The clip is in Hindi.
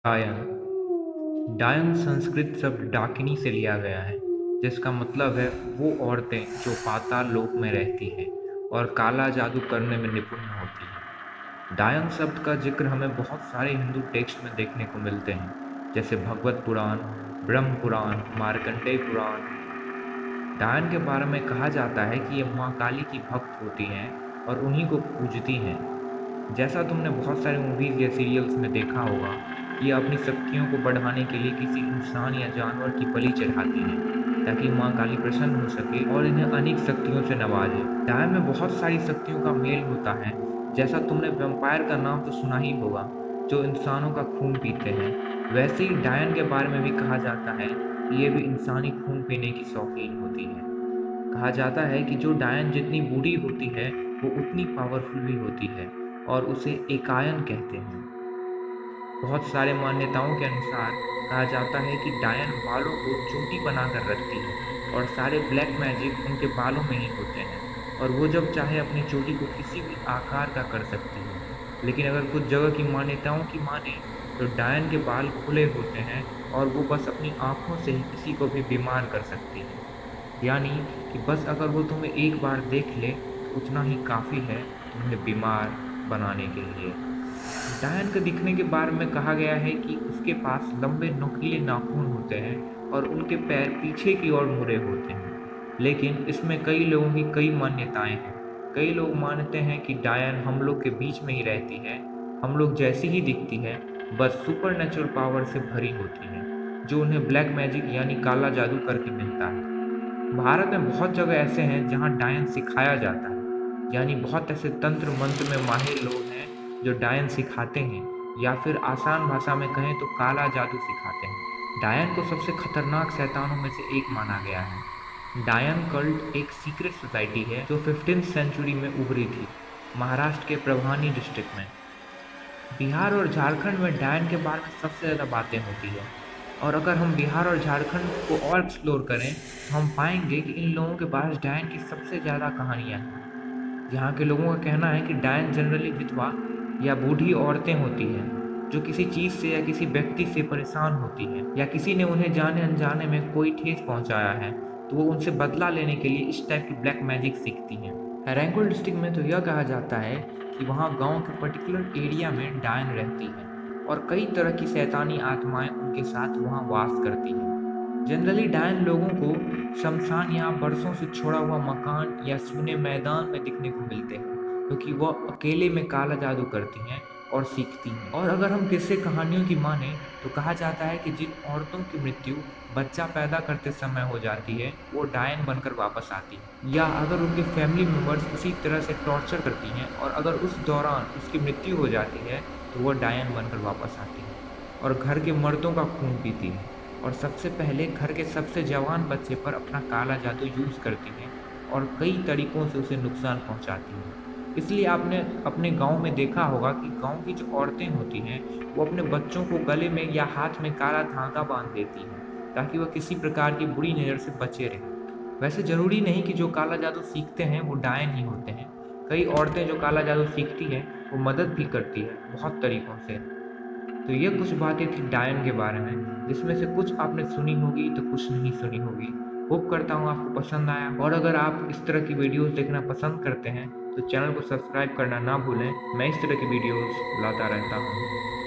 डायन डायन संस्कृत शब्द डाकिनी से लिया गया है, जिसका मतलब है वो औरतें जो पाताल लोक में रहती हैं और काला जादू करने में निपुण होती हैं। डायन शब्द का जिक्र हमें बहुत सारे हिंदू टेक्स्ट में देखने को मिलते हैं, जैसे भगवत पुराण, ब्रह्म पुराण, मार्कंडेय पुराण। डायन के बारे में कहा जाता है कि ये माँ काली की भक्त होती हैं और उन्हीं को पूजती हैं। जैसा तुमने बहुत सारे मूवीज या सीरियल्स में देखा होगा, ये अपनी शक्तियों को बढ़ाने के लिए किसी इंसान या जानवर की बलि चढ़ाती हैं, ताकि माँ काली प्रसन्न हो सके और इन्हें अनेक शक्तियों से नवाजे। डायन में बहुत सारी शक्तियों का मेल होता है। जैसा तुमने वैम्पायर का नाम तो सुना ही होगा, जो इंसानों का खून पीते हैं। वैसे ही डायन के बारे में भी कहा जाता है कि ये भी इंसानी खून पीने की शौकीन होती है। कहा जाता है कि जो डायन जितनी बूढ़ी होती है, वो उतनी पावरफुल भी होती है और उसे एकायन कहते हैं। बहुत सारे मान्यताओं के अनुसार कहा जाता है कि डायन बालों को चोटी बनाकर रखती है और सारे ब्लैक मैजिक उनके बालों में ही होते हैं, और वो जब चाहे अपनी चोटी को किसी भी आकार का कर सकती है। लेकिन अगर कुछ जगह की मान्यताओं की माने तो डायन के बाल खुले होते हैं और वो बस अपनी आँखों से ही किसी को भी बीमार कर सकती है। यानी कि बस अगर वो तुम्हें एक बार देख ले तो उतना ही काफ़ी है तुम्हें बीमार बनाने के लिए। डायन के दिखने के बारे में कहा गया है कि उसके पास लंबे नुकीले नाखून होते हैं और उनके पैर पीछे की ओर मुड़े होते हैं। लेकिन इसमें कई लोगों की कई मान्यताएं हैं। कई लोग मानते हैं कि डायन हम लोग के बीच में ही रहती है, हम लोग जैसी ही दिखती है, बस सुपर नेचुरल पावर से भरी होती है, जो उन्हें ब्लैक मैजिक यानी काला जादू करके मिलता है। भारत में बहुत जगह ऐसे हैं जहां डायन सिखाया जाता है, यानी बहुत ऐसे तंत्र मंत्र में माहिर लोग हैं जो डायन सिखाते हैं, या फिर आसान भाषा में कहें तो काला जादू सिखाते हैं। डायन को सबसे खतरनाक शैतानों में से एक माना गया है। डायन कल्ट एक सीक्रेट सोसाइटी है जो 15th सेंचुरी में उभरी थी, महाराष्ट्र के प्रभानी डिस्ट्रिक्ट में। बिहार और झारखंड में डायन के बारे में सबसे ज़्यादा बातें होती है। और अगर हम बिहार और झारखंड को और एक्सप्लोर करें तो हम पाएंगे कि इन लोगों के पास डायन की सबसे ज़्यादा कहानियाँ हैं। यहाँ के लोगों का कहना है कि डायन जनरली विधवा या बूढ़ी औरतें होती हैं, जो किसी चीज़ से या किसी व्यक्ति से परेशान होती हैं, या किसी ने उन्हें जाने अनजाने में कोई ठेस पहुँचाया है तो वो उनसे बदला लेने के लिए इस टाइप की ब्लैक मैजिक सीखती हैं। रैंकुल डिस्ट्रिक्ट में तो यह कहा जाता है कि वहाँ गांव के पर्टिकुलर एरिया में डायन रहती है और कई तरह की शैतानी आत्माएं उनके साथ वहाँ वास करती हैं। जनरली डायन लोगों को शमशान या बरसों से छोड़ा हुआ मकान या सूने मैदान में दिखने को मिलते हैं, क्योंकि वह अकेले में काला जादू करती हैं और सीखती हैं। और अगर हम किस्से कहानियों की माने तो कहा जाता है कि जिन औरतों की मृत्यु बच्चा पैदा करते समय हो जाती है, वो डायन बनकर वापस आती है। या अगर उनके फैमिली मेम्बर्स किसी तरह से टॉर्चर करती हैं और अगर उस दौरान उसकी मृत्यु हो जाती है तो वह डायन बनकर वापस आती है और घर के मर्दों का खून पीती है, और सबसे पहले घर के सबसे जवान बच्चे पर अपना काला जादू यूज़ करती हैं और कई तरीकों से उसे नुकसान पहुंचाती हैं। इसलिए आपने अपने गांव में देखा होगा कि गांव की जो औरतें होती हैं वो अपने बच्चों को गले में या हाथ में काला धागा बांध देती हैं, ताकि वह किसी प्रकार की बुरी नज़र से बचे रहें। वैसे ज़रूरी नहीं कि जो काला जादू सीखते हैं वो डायन ही होते हैं। कई औरतें जो काला जादू सीखती हैं वो मदद भी करती है बहुत तरीक़ों से। तो ये कुछ बातें थी डायन के बारे में, जिसमें से कुछ आपने सुनी होगी तो कुछ नहीं सुनी होगी। होप करता हूँ आपको पसंद आया, और अगर आप इस तरह की वीडियोस देखना पसंद करते हैं तो चैनल को सब्सक्राइब करना ना भूलें। मैं इस तरह की वीडियोस लाता रहता हूँ।